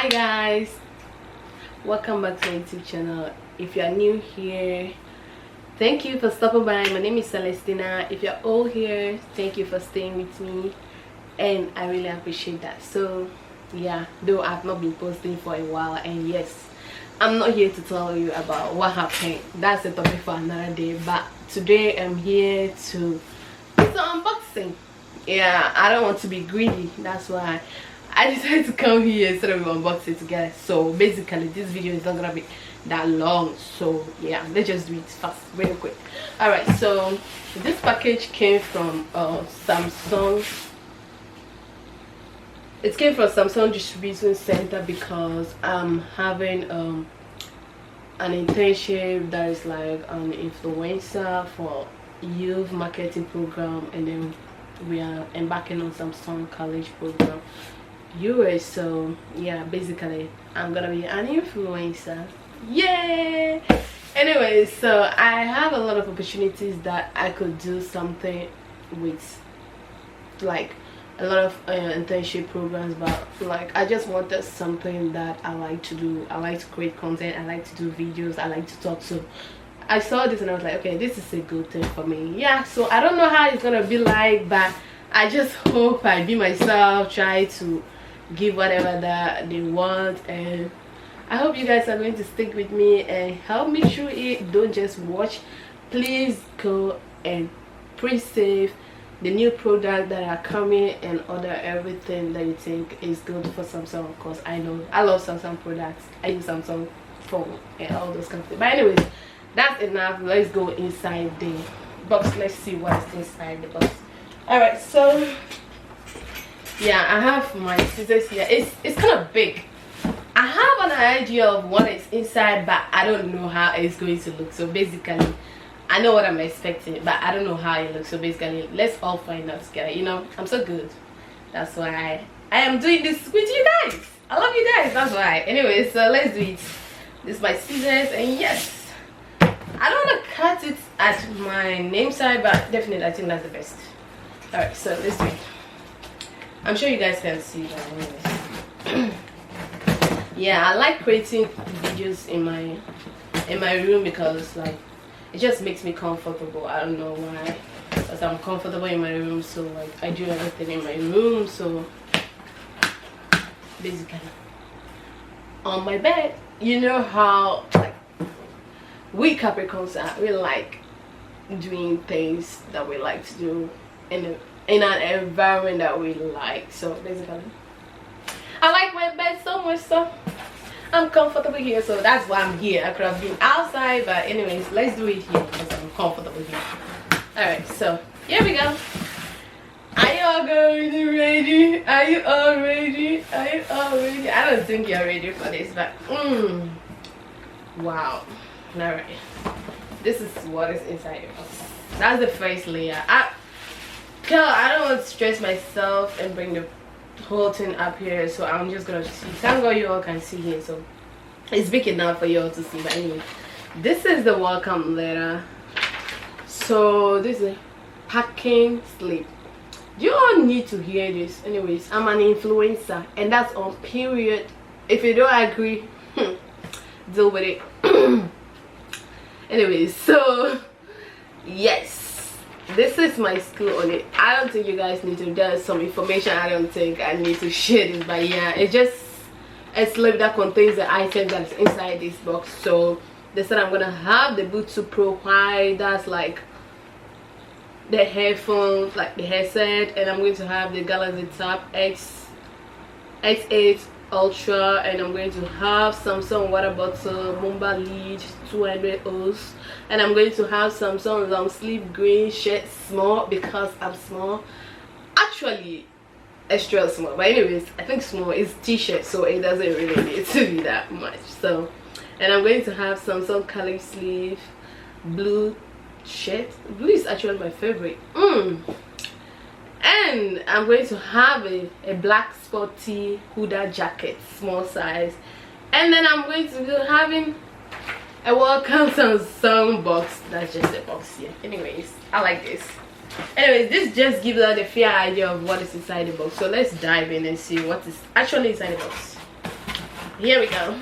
Hi guys, welcome back to my YouTube channel. If you are new here, thank you for stopping by. My name is Celestina. If you're all here, thank you for staying with me, and I really appreciate that. So yeah, though I've not been posting for a while, and yes, I'm not here to tell you about what happened. That's a topic for another day. But today I'm here to do some unboxing. Yeah, I don't want to be greedy. That's why I decided to come here instead of unbox it together. So basically this video is not gonna be that long, so yeah, let's just do it fast, real quick. All right, so this package came from Samsung. It came from Samsung distribution center because I'm having an internship that is like an influencer for youth marketing program, and then we are embarking on Samsung college program US. So yeah, basically I'm gonna be an influencer. Yay! Anyway, so I have a lot of opportunities that I could do something with, like a lot of internship programs, but like I just wanted something that I like to do. I like to create content, I like to do videos, I like to talk. So I saw this and I was like, okay, this is a good thing for me. Yeah, so I don't know how it's gonna be like, but I just hope I be myself, try to give whatever that they want, and I hope you guys are going to stick with me and help me through it. Don't just watch, please go and pre-save the new product that are coming and order everything that you think is good for Samsung. Of course, I know I love Samsung products, I use Samsung phone and all those kind of things. But anyways, that's enough. Let's go inside the box. Let's see what's inside the box. All right, so yeah, I have my scissors here. It's kind of big. I have an idea of what is inside, but I don't know how it's going to look. So basically I know what I'm expecting, but I don't know how it looks. So basically let's all find out together. You know, I'm so good, that's why I am doing this with you guys. I love you guys, that's why. Anyway, so let's do it. This is my scissors, and yes, I don't want to cut it at my name side, but definitely I think that's the best. All right, so let's do it. I'm sure you guys can see that. Anyways. Yeah, I like creating videos in my room because like it just makes me comfortable. I don't know why, because I'm comfortable in my room, so like I do everything in my room. So basically on my bed, you know how like we Capricorns are, we like doing things that we like to do in an environment that we like. So basically I like my bed so much, so I'm comfortable here. So that's why I'm here. I could have been outside, but anyways, let's do it here because I'm comfortable here. All right, so here we go. Are you all going ready? Are you all ready? Are you all ready? I don't think you're ready for this, but wow. All right, this is what is inside your box. That's the first layer. I don't want to stress myself and bring the whole thing up here, so I'm just gonna see. Thank God you all can see here, so it's big enough for you all to see. But anyway, this is the welcome letter. So this is a packing slip. You all need to hear this. Anyways, I'm an influencer, and that's on period. If you don't agree, deal with it. Anyways, so yes, this is my school on it. I don't think you guys need to. There's some information I don't think I need to share this, but yeah, it's just a slip that contains the item that's inside this box. So they said I'm gonna have the Bluetooth Pro Y, that's like the headphones, like the headset, and I'm going to have the Galaxy Tab X8 Ultra, and I'm going to have Samsung water bottle, Mumba lead 200 O's, and I'm going to have Samsung long sleeve green shirt, small because I'm small, actually extra small, but anyways I think small is t-shirt, so it doesn't really need to be that much. So, and I'm going to have Samsung college sleeve blue shirt. Blue is actually my favorite. And I'm going to have a black sporty hooded jacket, small size, and then I'm going to be having a welcome Samsung box. That's just a box here. Anyways, I like this. Anyways, this just gives us a fair idea of what is inside the box. So let's dive in and see what is actually inside the box. here we go.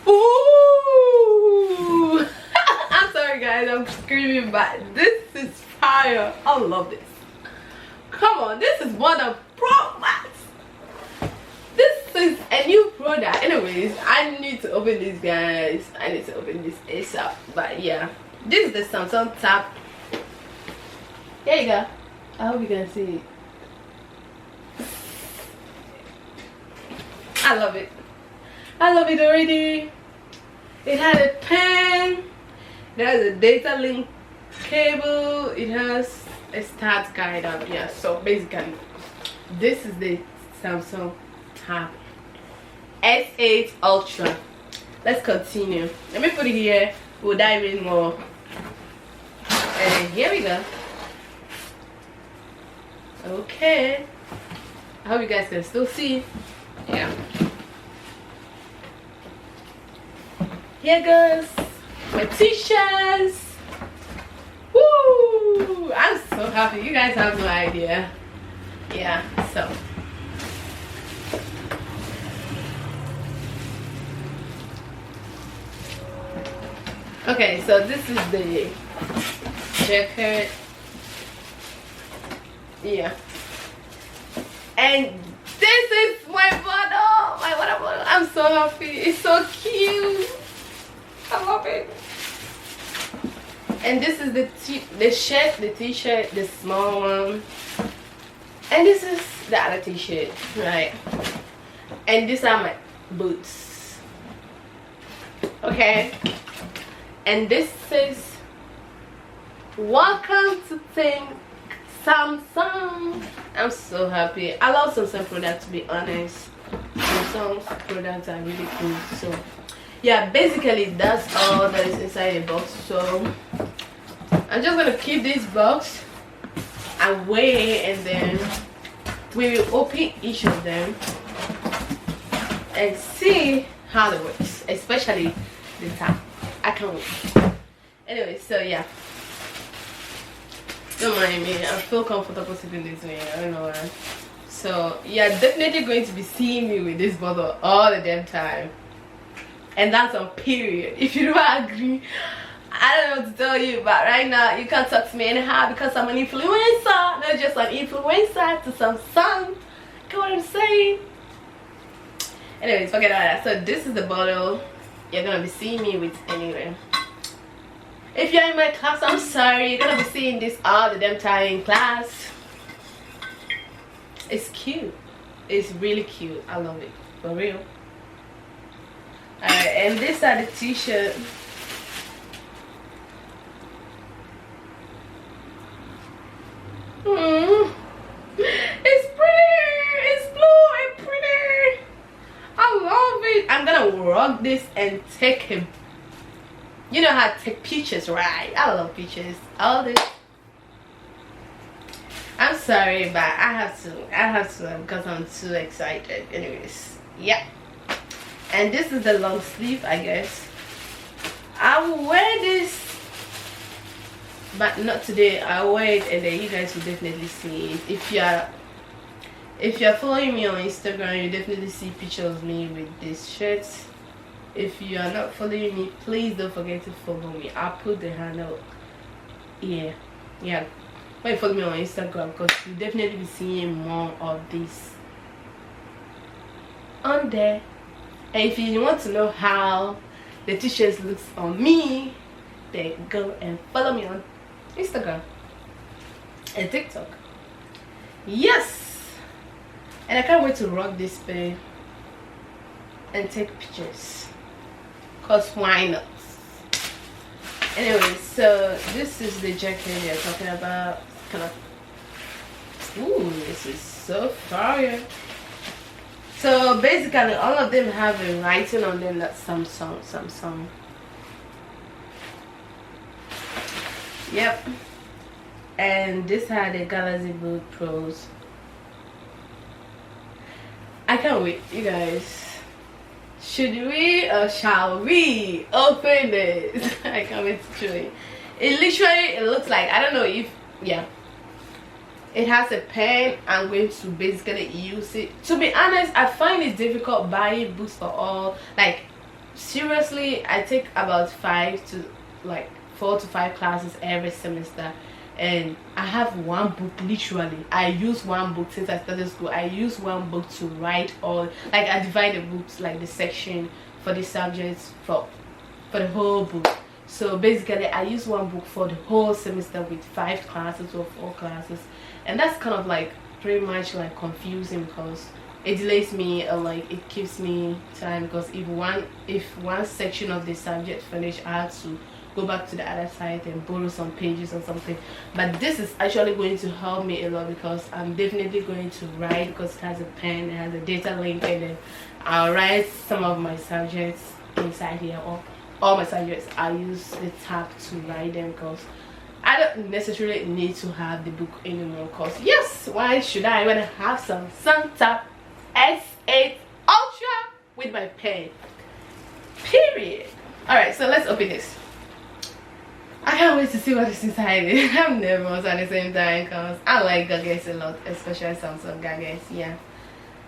Ooh! I'm sorry guys, I'm screaming, but this is fire. I love this. Come on, this is one of Pro Max. This is a new product. Anyways, I need to open this, guys. I need to open this ASAP. But yeah, this is the Samsung Tab. Here you go. I hope you can see it. I love it. I love it already. It has a pen. It has a data link cable. It has a start guide up. Yeah, so basically this is the Samsung Tab S8 Ultra. Let's continue. Let me put it here. We'll dive in more. And here we go. Okay, I hope you guys can still see. Yeah, here goes my t-shirts. Woo! I'm so happy. You guys have no idea. Yeah, so okay, so this is the jacket. Yeah, and this is my bottle, my water bottle. I'm so happy. It's so cute. I love it. And this is the shirt, the t-shirt, the small one, and this is the other t-shirt, right? And these are my boots. Okay, and this is welcome to Samsung. I'm so happy. I love Samsung products, to be honest. Samsung products are really cool. So yeah, basically that's all that is inside the box. So I'm just gonna keep this box away, and then we will open each of them and see how it works, especially the top. I can't wait. Anyway, so yeah, don't mind me. I feel comfortable sitting this way. I don't know why. So yeah, definitely going to be seeing me with this bottle all the damn time, and that's on period. If you don't agree, I don't know what to tell you, but right now you can't talk to me anyhow because I'm an influencer, not just an influencer to Samsung. Get what I'm saying? Anyways, forget all that. So this is the bottle you're gonna be seeing me with anyway. If you're in my class, I'm sorry, you're gonna be seeing this all the damn time in class. It's cute. It's really cute. I love it. For real. Alright, and these are the t-shirt. It's pretty. It's blue and pretty. I love it. I'm gonna rock this and take him. You know how to take pictures, right? I love pictures. All this. I'm sorry, but I have to because I'm too excited. Anyways, yeah. And this is the long sleeve, I guess. I will wear this, but not today. I'll wear it, and then you guys will definitely see it. If you're following me on Instagram, you definitely see pictures of me with this shirt. If you are not following me, please don't forget to follow me. I'll put the handle. Yeah. When you follow me on Instagram, because you definitely be seeing more of this on there. And if you want to know how the t-shirt looks on me, then go and follow me on Instagram and TikTok. Yes, and I can't wait to rock this pen and take pictures, cause why not? Anyway, so this is the jacket you're talking about. Kind of, ooh, this is so fire. So basically all of them have a writing on them that's Samsung. Yep. And this had a Galaxy Book Pros. I can't wait, you guys. Should we or shall we open this? I can't wait to show you. It literally, it looks like, I don't know if, yeah. it has a pen. I'm going to basically use it. To be honest, I find it difficult buying books for all. Like seriously, I take about 4 to 5 classes every semester, and I have one book. Literally, I use one book since I started school. I use one book to write all, like I divide the books, like the section for the subjects for the whole book. So basically I use one book for the whole semester with 5 classes or 4 classes, and that's kind of like pretty much like confusing because it delays me, or like it keeps me time, because if one section of the subject finish, I have to go back to the other side and borrow some pages or something. But this is actually going to help me a lot because I'm definitely going to write, because it has a pen, it has a data link, and then I'll write some of my subjects inside here, or all my subjects. I use the tab to write them because I don't necessarily need to have the book anymore, because yes, why should I when I have some Santa S8 Ultra with my pen, period. Alright, so let's open this. I can't wait to see what is inside it. I'm nervous at the same time because I like gadgets a lot, especially Samsung gadgets. Yeah,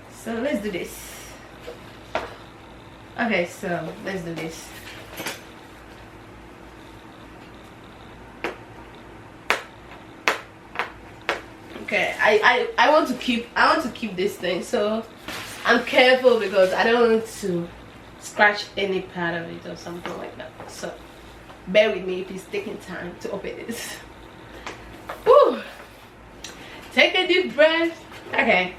so let's do this. Okay, so let's do this. Okay, I want to keep this thing, so I'm careful because I don't want to scratch any part of it or something like that. So bear with me if it's taking time to open this. Woo! Take a deep breath. Okay.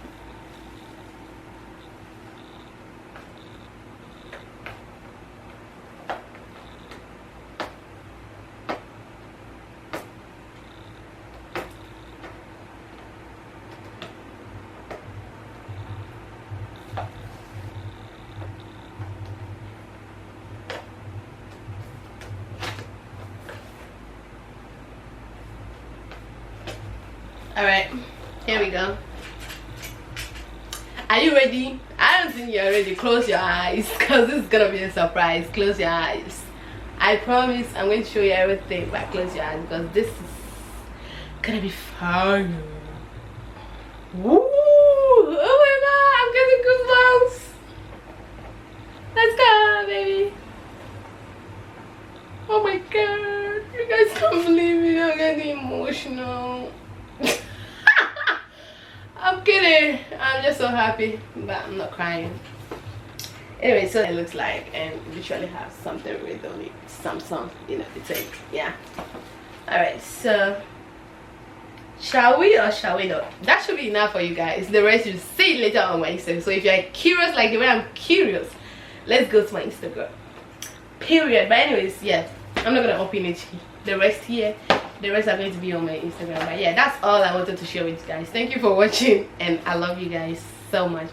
Alright, here we go. Are you ready? I don't think you're ready. Close your eyes because this is gonna be a surprise. Close your eyes. I promise I'm going to show you everything, but close your eyes because this is gonna be fun. Woo! Oh my god, I'm getting goosebumps. Let's go, baby. Oh my god, you guys can't believe it. I'm getting emotional. I'm kidding. I'm just so happy, but I'm not crying. Anyway, so it looks like, and literally has something written on it. Samsung, you know, it's like, yeah. Alright, so shall we or shall we not? That should be enough for you guys. The rest you'll see later on my Instagram. So if you're curious like the way I'm curious, let's go to my Instagram. Period. But anyways, yeah, I'm not gonna open it. The rest here, the rest are going to be on my Instagram. But yeah, that's all I wanted to share with you guys. Thank you for watching, and I love you guys so much.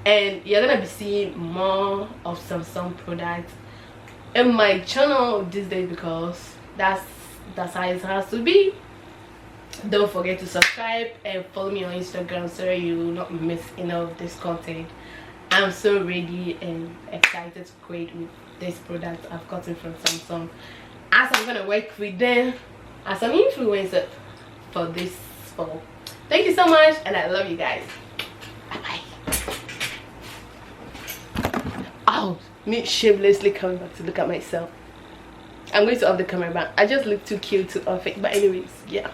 And you're gonna be seeing more of Samsung products in my channel these days because that's how it has to be. Don't forget to subscribe and follow me on Instagram so you will not miss any of this content. I'm so ready and excited to create with this product I've gotten from Samsung, as I'm gonna work with them as an influencer for this fall. Thank you so much, and I love you guys. Bye bye. Oh, me shamelessly coming back to look at myself. I'm going to off the camera back. I just look too cute to off it, but anyways, yeah.